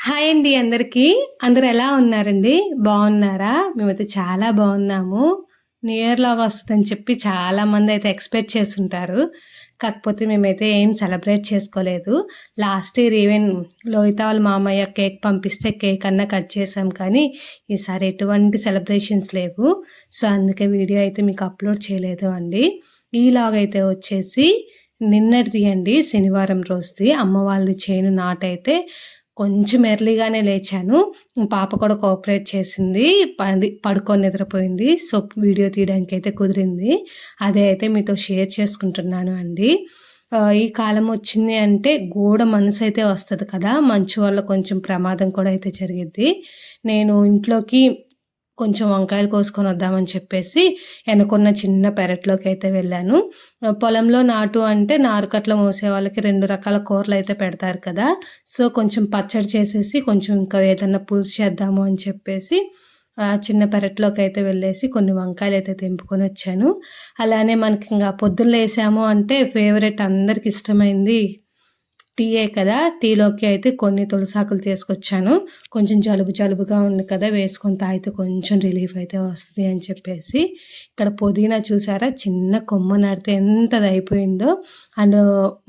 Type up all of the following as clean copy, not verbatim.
Hi అండి అందరికీ. అందరూ ఎలా ఉన్నారండి? బావున్నారా? మేమైతే చాలా బావున్నాము. న్యూ ఇయర్‌లాగా వస్తదని చెప్పి చాలామందయితే ఎక్స్‌పెక్ట్ చేసుంటారు. కాకపోతే మేమైతే ఏం సెలబ్రేట్ చేసుకోలేదు. లాస్ట్ ఇయర్ ఈవెన్ లోహిత వాళ్ళ మామయ్య కేక్ పంపిస్తే కేక్ అన్నా కట్ చేసాం కానీ, ఈసారి ఎటువంటి సెలబ్రేషన్స్ లేవు. సో, అందుకే వీడియో అయితే మీకు అప్‌లోడ్ చేయలేదు అండి. ఈలాగైతే వచ్చేసి నిన్నటిది అండి శనివారం రోజుది. అమ్మ వాళ్ళది చేను నాటైతే కొంచెం ఎర్లీగానే లేచాను. పాప కూడా కోఆపరేట్ చేసింది. పడుకొని నిద్రపోయింది. సో, వీడియో తీయడానికైతే కుదిరింది. అదే అయితే మీతో షేర్ చేసుకుంటున్నాను అండి. ఈ కాలం వచ్చింది అంటే గూఢ మనసైతే వస్తది కదా! మంచు వల్ల కొంచెం ప్రమాదం కూడా అయితే జరిగిద్ది. నేను ఇంట్లోకి కొంచెం వంకాయలు కోసుకొనొద్దామని చెప్పేసి ఎనకున్న చిన్న పెరట్లోకైతే వెళ్ళాను. పొలంలో నాటు అంటే నారుకట్ల మోసే వాళ్ళకి 2 రకాల కూరలైతే పెడతారు కదా! సో, కొంచెం పచ్చడి చేసేసి కొంచెం ఇంకా ఏదన్నా పులుసు చేద్దాము అని చెప్పేసి చిన్న పెరట్లోకైతే వెళ్ళేసి కొన్ని వంకాయలైతే తెంపుకొనొచ్చాను. అలానే మనకింక పొద్దున లేసాము అంటే ఫేవరెట్ అందరికి ఇష్టమైంది టీయే కదా! టీలోకి అయితే కొన్ని తులసాకులు తీసుకొచ్చాను. కొంచెం జలుబుగా ఉంది కదా! వేసుకొని తాగితే కొంచెం రిలీఫ్ అయితే వస్తది అని చెప్పేసి. ఇక్కడ పుదీనా చూసారా? చిన్న కొమ్మ నాటితే ఎంతదయిపోయిందో. అండ్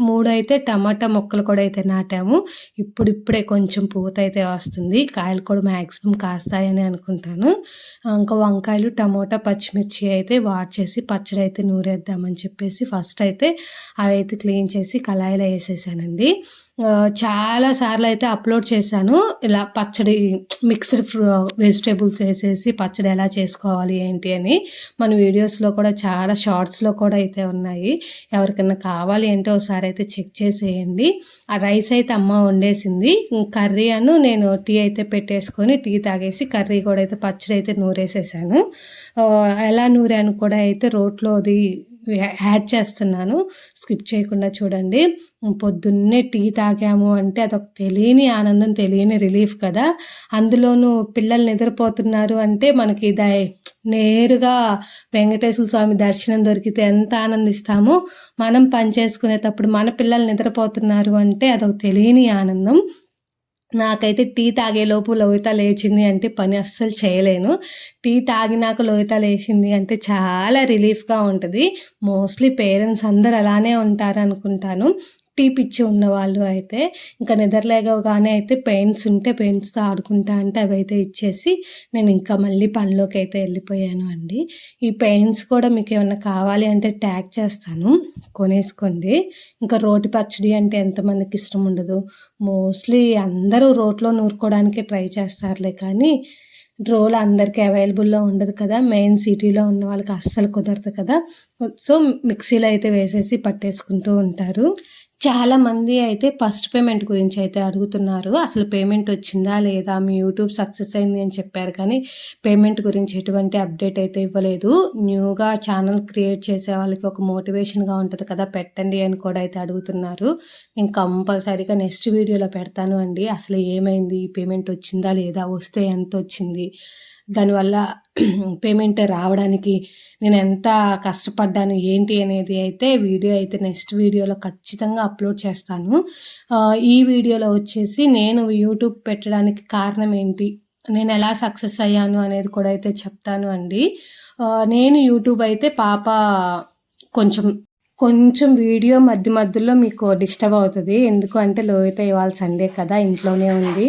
3 అయితే టమాటా మొక్కలు కూడా అయితే నాటాము. ఇప్పుడిప్పుడే కొంచెం పూతయితే వస్తుంది. కాయలు కూడా మాక్సిమం కాస్తాయని అనుకుంటాను. ఇంకా వంకాయలు, టమోటా, పచ్చిమిర్చి అయితే వాడ్చేసి పచ్చడైతే నూరేద్దామని చెప్పేసి ఫస్ట్ అయితే అవైతే క్లీన్ చేసి కళాయిలో ఏసేసానండి. చాలా సార్లయితే అప్‌లోడ్ చేశాను. ఇలా పచ్చడి మిక్స్డ్ వెజిటబుల్స్ ఏసేసి పచ్చడి ఎలా చేసుకోవాలి ఏంటి అని. మన వీడియోస్‌లో కూడా చాలా షార్ట్స్‌లో కూడా అయితే ఉన్నాయి. ఎవరికన్నా కావాలి అంటే ఒకసారైతే చెక్ చేసేయండి. ఆ రైస్ అయితే అమ్మ వండేసింది. కర్రీ నేను టీ అయితే పెట్టేసుకొని టీ తాగేసి కర్రీ కూడా అయితే పచ్చడి అయితే నూరేసేసాను. ఎలా నూరాను కూడా అయితే రోట్లోది యాడ్ చేస్తున్నాను. స్కిప్ చేయకుండా చూడండి. పొద్దున్నే టీ తాగాము అంటే అదొక తెలియని ఆనందం, తెలియని రిలీఫ్ కదా! అందులోనూ పిల్లలు నిద్రపోతున్నారు అంటే మనకి నేరుగా వెంకటేశ్వర స్వామి దర్శనం దొరికితే ఎంత ఆనందిస్తామో, మనం పని చేసుకునేటప్పుడు మన పిల్లలు నిద్రపోతున్నారు అంటే అదొక తెలియని ఆనందం. నాకైతే టీ తాగేలోపు లోహిత లేచింది అంటే పని అస్సలు చేయలేను. టీ తాగినాక లోహిత లేచింది అంటే చాలా రిలీఫ్‌గా ఉంటది. మోస్ట్‌లీ పేరెంట్స్ అందరూ అలానే ఉంటారనుకుంటాను. టీ పిచ్చి ఉన్నవాళ్ళు అయితే. ఇంకా నిద్ర లేవగానే అయితే పెయింట్స్ ఉంటే పెయింట్స్‌తో ఆడుకుంటా అంటే అవైతే ఇచ్చేసి నేను ఇంకా మళ్ళీ పనిలోకైతే వెళ్ళిపోయాను అండి. ఈ పెయింట్స్ కూడా మీకేమన్నా కావాలి అంటే ట్యాగ్ చేస్తాను. కొనేసుకోండి. ఇంకా రోటి పచ్చడి అంటే ఎంతమందికి ఇష్టం ఉండదు. మోస్ట్‌లీ అందరూ రోట్లో నూరుకోవడానికే ట్రై చేస్తారులే కానీ, రోలు అందరికీ అవైలబుల్‌లో ఉండదు కదా! మెయిన్ సిటీలో ఉన్న వాళ్ళకి అస్సలు కుదరదు కదా! సో, మిక్సీలో అయితే వేసేసి పట్టేసుకుంటూ ఉంటారు. చాలామంది అయితే ఫస్ట్ పేమెంట్ గురించి అయితే అడుగుతున్నారు. అసలు పేమెంట్ వచ్చిందా లేదా? మీ యూట్యూబ్ సక్సెస్ అయింది అని చెప్పారు కానీ, పేమెంట్ గురించి ఎటువంటి అప్డేట్ అయితే ఇవ్వలేదు. న్యూగా ఛానల్ క్రియేట్ చేసే వాళ్ళకి ఒక మోటివేషన్‌గా ఉంటది కదా! పెట్టండి అని కూడా అయితే అడుగుతున్నారు. నేను కంపల్సరీగా నెక్స్ట్ వీడియోలో పెడతాను అండి. అసలు ఏమైంది? పేమెంట్ వచ్చిందా లేదా? వస్తే ఎంతొచ్చింది? దానివల్ల పేమెంట్ రావడానికి నేనెంత కష్టపడ్డాను ఏంటి అనేది అయితే వీడియో అయితే నెక్స్ట్ వీడియోలో ఖచ్చితంగా అప్‌లోడ్ చేస్తాను. ఈ వీడియోలో వచ్చేసి నేను యూట్యూబ్ పెట్టడానికి కారణం ఏంటి? నేనెలా సక్సెస్ అయ్యాను అనేది కూడా అయితే చెప్తాను అండి. నేను యూట్యూబ్ అయితే పాప కొంచెం కొంచెం వీడియో మధ్యలో మీకు డిస్టర్బ్ అవుతది. ఎందుకు అంటే లోహిత ఇవాళ సండే కదా! ఇంట్లోనే ఉంది.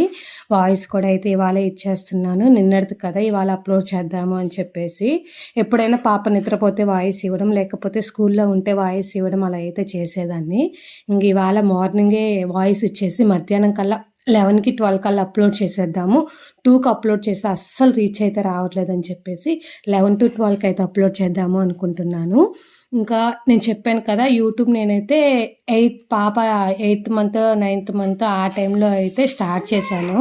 వాయిస్ కూడా అయితే ఇవాళే ఇచ్చేస్తున్నాను. నిన్నటిది కదా! ఇవాళ అప్‌లోడ్ చేద్దాము అని చెప్పేసి. ఎప్పుడైనా పాప నిద్రపోతే వాయిస్ ఇవ్వడం, లేకపోతే స్కూల్‌లో ఉంటే వాయిస్ ఇవ్వడం అలా అయితే చేసేదాన్ని. ఇంక ఇవాళ మార్నింగే వాయిస్ ఇచ్చేసి మధ్యాహ్నం కల్లా 11కి, 12 కల్లా అప్‌లోడ్ చేసేద్దాము. 2కి అప్‌లోడ్ చేస్తే అస్సలు రీచ్ అయితే రావట్లేదని చెప్పేసి 11-12కి అయితే అప్‌లోడ్ చేద్దాము అనుకుంటున్నాను. ఇంకా నేను చెప్పాను కదా! యూట్యూబ్ నేనైతే పాప 8థ్ మంత్, 9థ్ మంత్ ఆ టైంలో అయితే స్టార్ట్ చేశాను.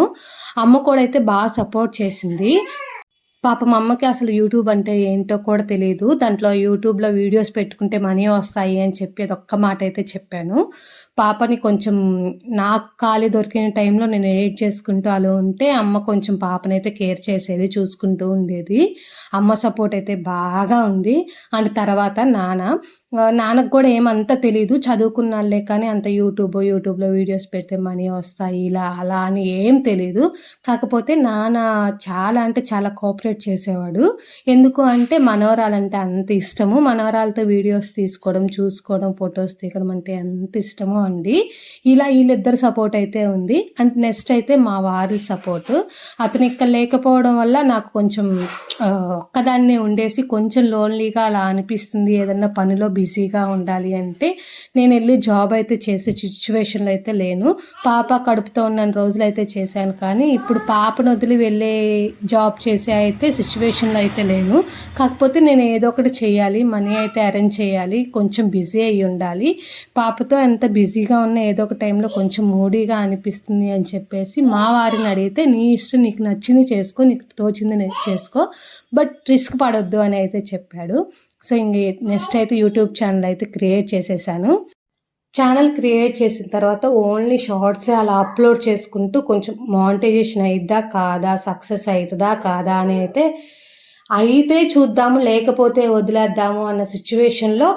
అమ్మ కూడా అయితే బాగా సపోర్ట్ చేసింది. పాపం అమ్మకి అసలు యూట్యూబ్ అంటే ఏంటో కూడా తెలీదు. దాంట్లో యూట్యూబ్‌లో వీడియోస్ పెట్టుకుంటే మనీ వస్తాయి అని చెప్పి అదొక్క మాట అయితే చెప్పాను. పాపని కొంచెం నాకు ఖాళీ దొరికిన టైంలో నేను ఎడిట్ చేసుకుంటూ అలా ఉంటే అమ్మ కొంచెం పాపనైతే కేర్ చేసేది, చూసుకుంటూ ఉండేది. అమ్మ సపోర్ట్ అయితే బాగా ఉంది. అండ్ తర్వాత నాన్నకు కూడా ఏమంత తెలీదు. చదువుకున్నాళ్ళే కానీ అంత యూట్యూబ్‌లో వీడియోస్ పెడితే మనీ వస్తాయి ఇలా అలా అని ఏం తెలీదు. కాకపోతే నాన్న చాలా అంటే చాలా కోఆపరేట్ చేసేవాడు. ఎందుకు అంటే మనవరాలంటే అంత ఇష్టము. మనవరాలతో వీడియోస్ తీసుకోవడం, చూసుకోవడం, ఫొటోస్ దిగడం అంటే ఎంత ఇష్టమో అండి. ఇలా వీళ్ళిద్దరి సపోర్ట్ అయితే ఉంది. అండ్ నెక్స్ట్ అయితే మా వారి సపోర్టు. అతను ఇక్కడ లేకపోవడం వల్ల నాకు కొంచెం ఒక్కదాన్నే ఉండేసి కొంచెం లోన్లీగా అలా అనిపిస్తుంది. ఏదన్నా పనిలో బిజీగా ఉండాలి అంటే నేను వెళ్ళి జాబ్ అయితే చేసే సిచ్యువేషన్లో అయితే లేను. పాప కడుపుతో ఉన్న రోజులైతే చేశాను కానీ ఇప్పుడు పాపను వదిలి వెళ్ళే జాబ్ చేసే అయితే సిచ్యువేషన్లో అయితే లేను. కాకపోతే నేను ఏదో ఒకటి చేయాలి, మనీ అయితే అరేంజ్ చేయాలి, కొంచెం బిజీ అయ్యి ఉండాలి. పాపతో ఎంత బిజీగా ఉన్నా ఏదో ఒక టైంలో కొంచెం మూడీగా అనిపిస్తుంది అని చెప్పేసి మా వారిని అడిగితే నీ ఇష్టం, నీకు నచ్చింది చేసుకో, నీకు తోచింది చేసుకో, బట్ రిస్క్ పడొద్దు అని అయితే చెప్పాడు. సో ఇంక నెక్స్ట్ అయితే యూట్యూబ్ ఛానల్ అయితే క్రియేట్ చేసేసాను. ఛానల్ క్రియేట్ చేసిన తర్వాత ఓన్లీ షార్ట్సే అలా అప్లోడ్ చేసుకుంటూ కొంచెం మానిటైజేషన్ అయిద్దా కాదా, సక్సెస్ అవుతుందా కాదా అని అయితే చూద్దాము, లేకపోతే వదిలేద్దాము అన్న సిచ్యువేషన్లో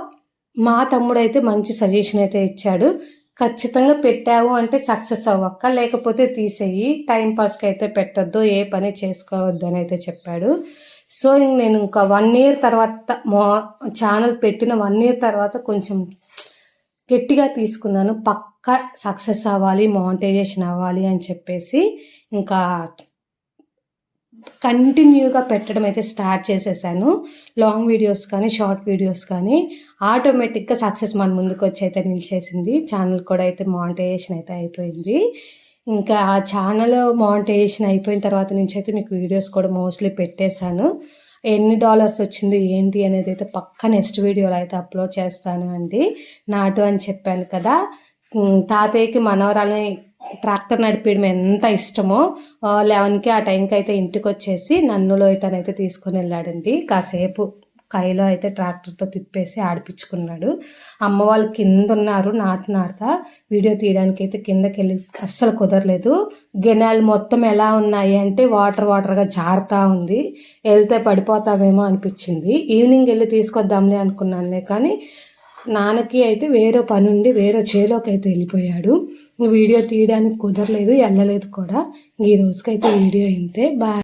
మా తమ్ముడు అయితే మంచి సజెషన్ అయితే ఇచ్చాడు. ఖచ్చితంగా పెట్టావు అంటే సక్సెస్ అవ్వక్క, లేకపోతే తీసేయి, టైంపాస్కి అయితే పెట్టొద్దు, ఏ పని చేసుకోవద్దు అని అయితే చెప్పాడు. సో నేను ఇంకా 1 year తర్వాత ఛానల్ పెట్టిన 1 year తర్వాత కొంచెం గట్టిగా తీసుకున్నాను. పక్కా సక్సెస్ అవ్వాలి, మానిటైజేషన్ అవ్వాలి అని చెప్పేసి ఇంకా కంటిన్యూగా పెట్టడం అయితే స్టార్ట్ చేసేసాను. లాంగ్ వీడియోస్ కానీ, షార్ట్ వీడియోస్ కానీ ఆటోమేటిక్గా సక్సెస్ మన ముందుకు వచ్చి అయితే నిలిచేసింది. ఛానల్ కూడా అయితే మానిటైజేషన్ అయితే అయిపోయింది. ఇంకా ఆ ఛానల్ మానిటైజేషన్ అయిపోయిన తర్వాత నుంచి అయితే మీకు వీడియోస్ కూడా మోస్ట్లీ పెట్టేశాను. ఎన్ని డాలర్స్ వచ్చింది ఏంటి అనేది అయితే పక్కా నెక్స్ట్ వీడియోలో అయితే అప్లోడ్ చేస్తాను అండి. నాటు అని చెప్పాను కదా, తాతయ్యకి మనవరాలని ట్రాక్టర్ నడిపేయడం ఎంత ఇష్టమో 11కి ఆ టైంకి అయితే ఇంటికి వచ్చేసి నన్నులో అయితే తీసుకొని వెళ్ళాడండి. కాసేపు కైలో అయితే ట్రాక్టర్తో తిప్పేసి ఆడిపించుకున్నాడు. అమ్మ వాళ్ళు కింద ఉన్నారు నాటుతా వీడియో తీయడానికి అయితే కిందకి వెళ్ళి అస్సలు కుదరలేదు. గెనాలు మొత్తం ఎలా ఉన్నాయి అంటే వాటర్గా జారుతూ ఉంది. వెళ్తే పడిపోతావేమో అనిపించింది. ఈవినింగ్ వెళ్ళి తీసుకొద్దాంలే అనుకున్నానులే కానీ నాన్నకి అయితే వేరే పని ఉండి వేరే చేలోకి అయితే వెళ్ళిపోయాడు. వీడియో తీయడానికి కుదరలేదు, వెళ్ళలేదు కూడా. ఈ రోజుకైతే వీడియో ఇంతే. బాయ్.